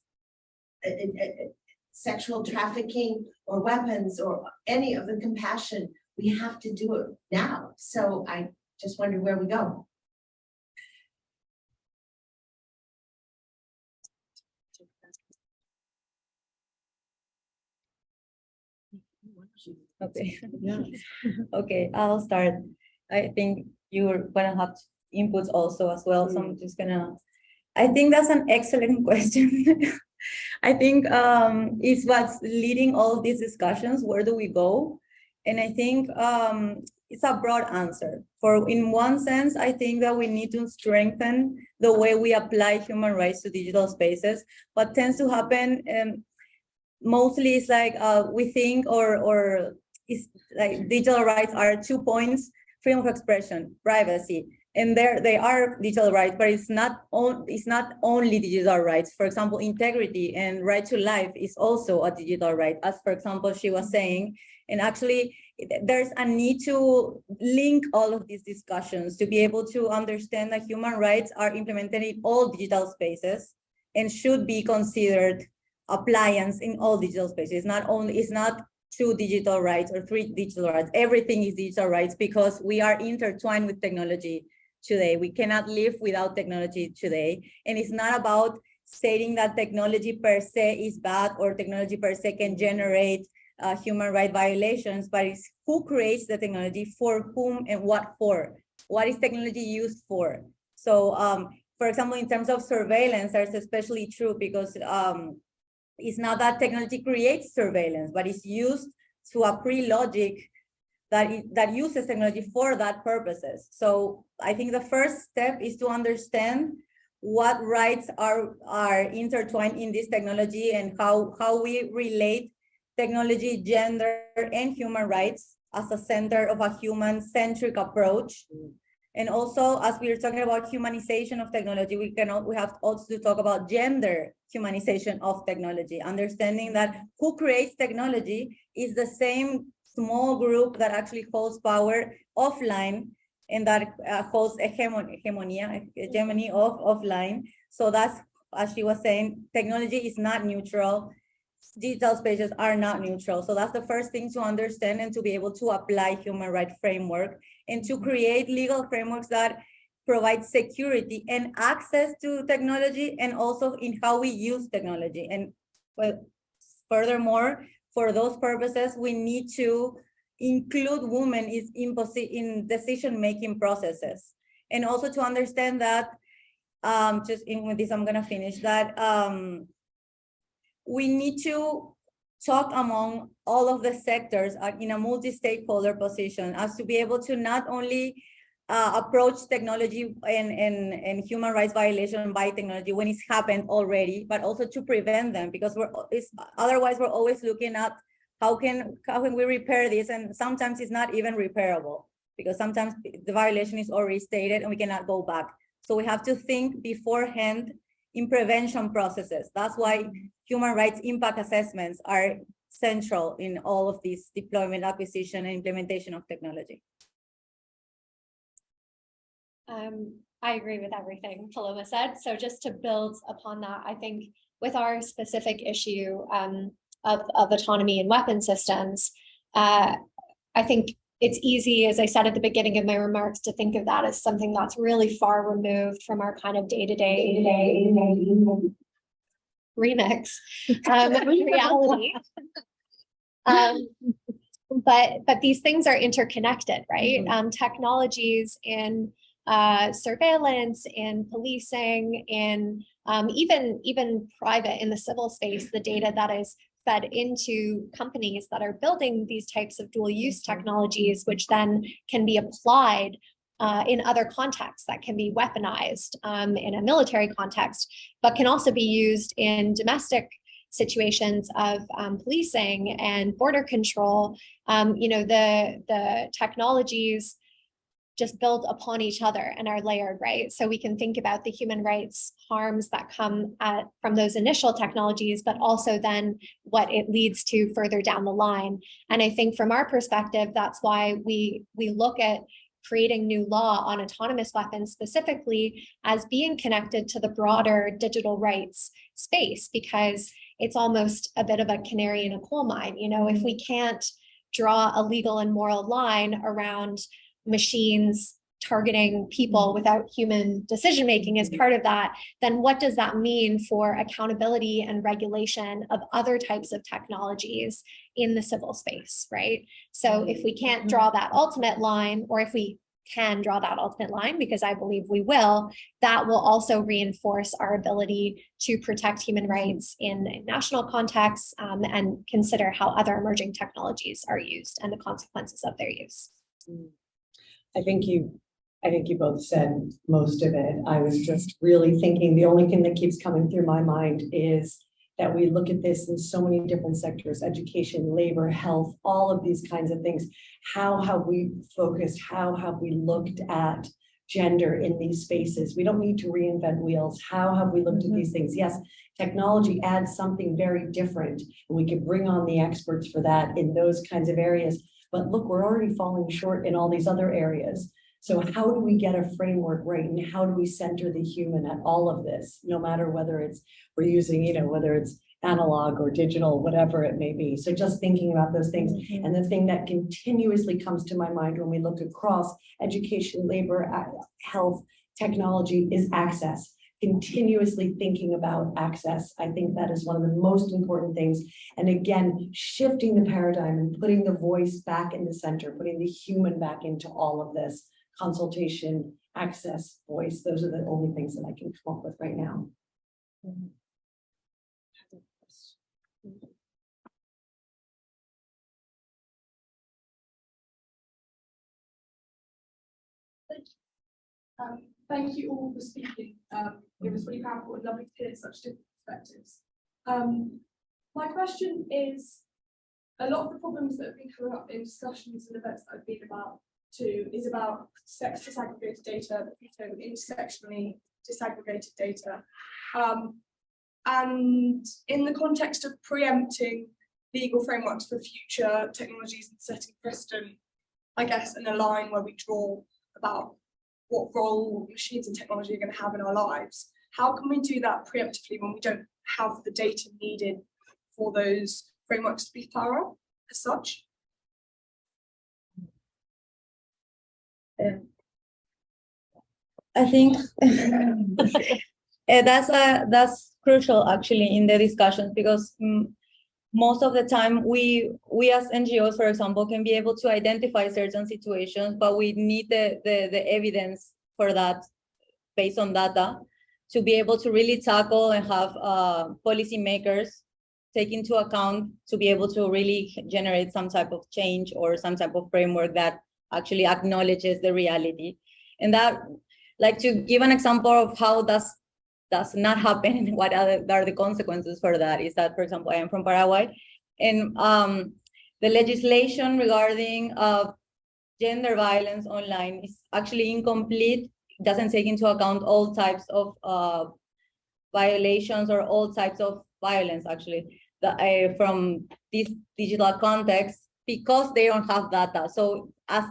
sexual trafficking or weapons or any of the compassion, we have to do it now. So I just wonder where we go. Okay. Okay, I'll start. I think you're gonna have inputs also as well, so I'm just gonna. I think that's an excellent question. I think it's what's leading all these discussions. Where do we go? And I think it's a broad answer. For in one sense, I think that we need to strengthen the way we apply human rights to digital spaces. What tends to happen mostly is like we think or it's like digital rights are 2 points: freedom of expression, privacy. And they are digital rights, but it's not only digital rights. For example, integrity and right to life is also a digital right, as for example, she was saying. And actually, there's a need to link all of these discussions to be able to understand that human rights are implemented in all digital spaces and should be considered appliance in all digital spaces. It's not 2 digital rights or 3 digital rights. Everything is digital rights because we are intertwined with technology today. We cannot live without technology today. And it's not about stating that technology per se is bad or technology per se can generate human rights violations, but it's who creates the technology, for whom and what for. What is technology used for? So for example, in terms of surveillance, that's especially true because it's not that technology creates surveillance, but it's used to a pre-logic that uses technology for that purposes. So I think the first step is to understand what rights are intertwined in this technology and how we relate technology, gender, and human rights as a center of a human-centric approach. And also, as we are talking about humanization of technology, we have also to talk about gender humanization of technology, understanding that who creates technology is the same small group that actually holds power offline and that holds hegemony of offline. So that's, as she was saying, technology is not neutral. Digital spaces are not neutral. So that's the first thing to understand and to be able to apply human rights framework and to create legal frameworks that provide security and access to technology and also in how we use technology. And furthermore, for those purposes, we need to include women in decision-making processes. And also to understand that, with this, I'm gonna finish, that we need to talk among all of the sectors in a multi-stakeholder position as to be able to not only approach technology and human rights violation by technology when it's happened already, but also to prevent them, because otherwise we're always looking at how can we repair this, and sometimes it's not even repairable because sometimes the violation is already stated and we cannot go back. So we have to think beforehand in prevention processes. That's why human rights impact assessments are central in all of these deployment, acquisition, and implementation of technology. I agree with everything Paloma said. So just to build upon that, I think with our specific issue of autonomy in weapon systems, I think it's easy, as I said at the beginning of my remarks, to think of that as something that's really far removed from our kind of day-to-day remix reality. But these things are interconnected, right? Technologies in surveillance, in policing, in even private in the civil space, the data that is fed into companies that are building these types of dual use technologies, which then can be applied in other contexts that can be weaponized in a military context, but can also be used in domestic situations of policing and border control. The technologies just build upon each other and are layered, right? So we can think about the human rights harms that come from those initial technologies, but also then what it leads to further down the line. And I think from our perspective, that's why we look at creating new law on autonomous weapons specifically as being connected to the broader digital rights space, because it's almost a bit of a canary in a coal mine. If we can't draw a legal and moral line around machines targeting people without human decision making as part of that, then what does that mean for accountability and regulation of other types of technologies in the civil space, right? So if we can't draw that ultimate line, or if we can draw that ultimate line, because I believe we will, that will also reinforce our ability to protect human rights in national contexts and consider how other emerging technologies are used and the consequences of their use. I think you both said most of it. I was just really thinking, the only thing that keeps coming through my mind is that we look at this in so many different sectors: education, labor, health, all of these kinds of things. How have we focused? How have we looked at gender in these spaces? We don't need to reinvent wheels. How have we looked at these things? Yes, technology adds something very different, and we can bring on the experts for that in those kinds of areas. But look, we're already falling short in all these other areas. So how do we get a framework right? And how do we center the human at all of this, no matter whether we're using, whether it's analog or digital, whatever it may be. So just thinking about those things. And the thing that continuously comes to my mind when we look across education, labor, health, technology is access. Continuously thinking about access. I think that is one of the most important things. And again, shifting the paradigm and putting the voice back in the center, putting the human back into all of this. Consultation, access, voice. Those are the only things that I can come up with right now. Thank you all for speaking. It was really powerful and lovely to hear such different perspectives. My question is, a lot of the problems that have been coming up in discussions and events that I've been about too is about sex disaggregated data, intersectionally disaggregated data. And in the context of preempting legal frameworks for future technologies and setting precedent, I guess, in a line where we draw about what role machines and technology are going to have in our lives. How can we do that preemptively when we don't have the data needed for those frameworks to be thorough as such? I think that's crucial actually in the discussions, because most of the time we as NGOs, for example, can be able to identify certain situations, but we need the evidence for that based on data to be able to really tackle and have policymakers take into account to be able to really generate some type of change or some type of framework that actually acknowledges the reality. And that, like, to give an example of how does not happen and what are the consequences for that, is that, for example, I am from Paraguay, and the legislation regarding gender violence online is actually incomplete. It doesn't take into account all types of violations or all types of violence, actually, from this digital context, because they don't have data. So as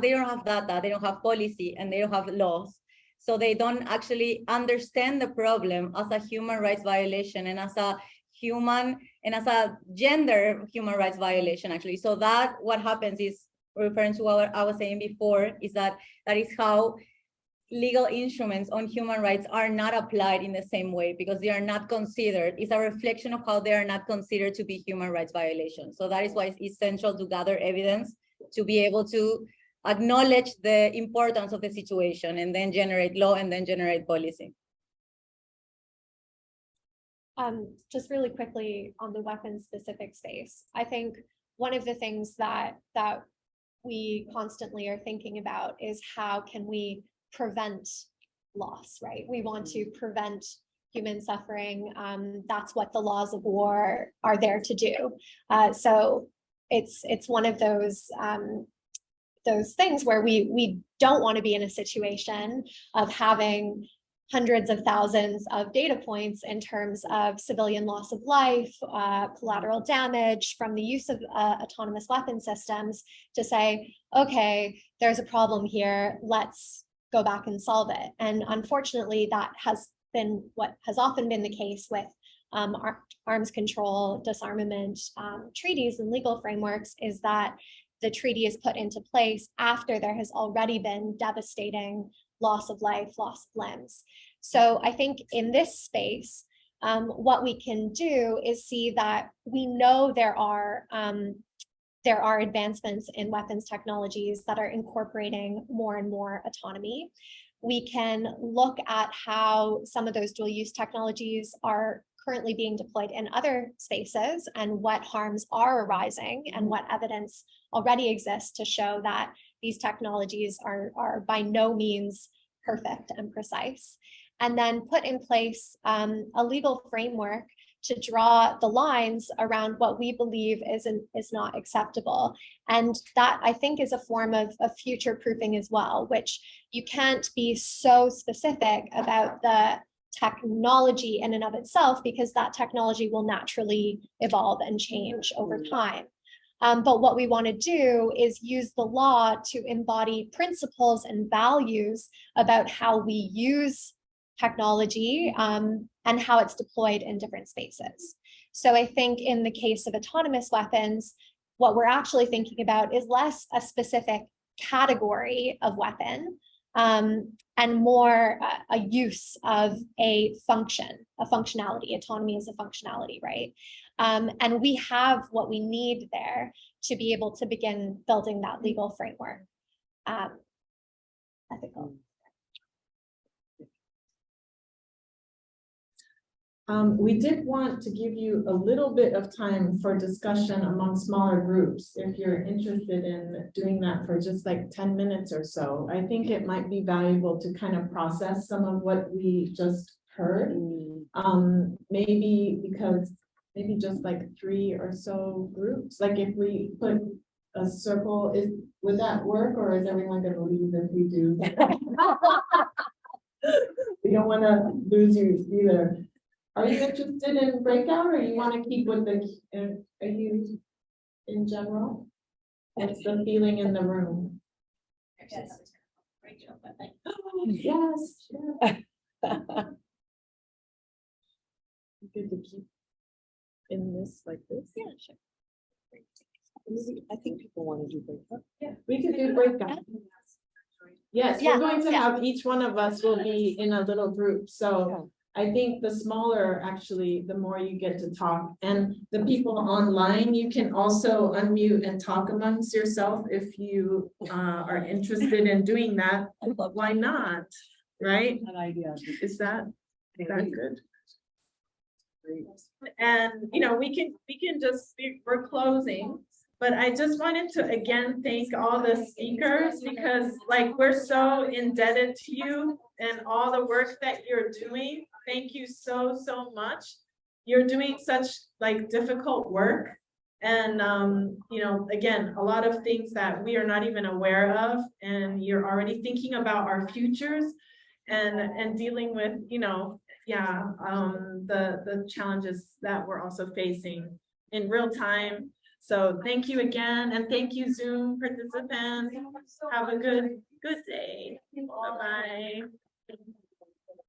they don't have data, they don't have policy and they don't have laws. So they don't actually understand the problem as a human rights violation and as a human and as a gender human rights violation, actually. So that what happens is, referring to what I was saying before, is that is how legal instruments on human rights are not applied in the same way, because they are not considered. It's a reflection of how they are not considered to be human rights violations. So that is why it's essential to gather evidence to be able to acknowledge the importance of the situation and then generate law and then generate policy. Just really quickly on the weapons specific space, I think one of the things that we constantly are thinking about is how can we prevent loss, right? We want to prevent human suffering. That's what the laws of war are there to do. So it's one of those things where we don't want to be in a situation of having hundreds of thousands of data points in terms of civilian loss of life, collateral damage from the use of autonomous weapon systems to say, okay, there's a problem here, let's go back and solve it. And unfortunately, that has been what has often been the case with arms control, disarmament treaties and legal frameworks, is that the treaty is put into place after there has already been devastating loss of life, loss of limbs. So I think in this space, what we can do is see that we know there are advancements in weapons technologies that are incorporating more and more autonomy. We can look at how some of those dual use technologies are currently being deployed in other spaces and what harms are arising and what evidence already exists to show that these technologies are by no means perfect and precise. And then put in place a legal framework to draw the lines around what we believe is not acceptable. And that, I think, is a form of future proofing as well, which you can't be so specific about the technology in and of itself, because that technology will naturally evolve and change over time. But what we want to do is use the law to embody principles and values about how we use technology and how it's deployed in different spaces. So I think in the case of autonomous weapons, what we're actually thinking about is less a specific category of weapon and more a use of a function, a functionality. Autonomy is a functionality, right? And we have what we need there to be able to begin building that legal framework. Ethical. We did want to give you a little bit of time for discussion among smaller groups. If you're interested in doing that for just like 10 minutes or so, I think it might be valuable to kind of process some of what we just heard. Maybe just like 3 or so groups. Like if we put a circle, would that work, or is everyone going to leave if we do? We don't want to lose you either. Are you interested in breakout, or you want to keep with the, are you in general? What's the feeling in the room? Yes. Good to keep in this like this. Yeah, sure. I think people want to do breakout. Yeah, we could do breakout. Yes, we're going to have each one of us will be in a little group. So I think the smaller, actually, the more you get to talk. And the people online, you can also unmute and talk amongst yourself if you are interested in doing that. Why not? Right? An idea. Is that good? And we can just speak, we're closing. But I just wanted to again thank all the speakers, because like we're so indebted to you and all the work that you're doing. Thank you so much. You're doing such like difficult work, and again, a lot of things that we are not even aware of, and you're already thinking about our futures and dealing with the challenges that we're also facing in real time. So thank you again, and thank you Zoom participants. Have a good day. Bye-bye.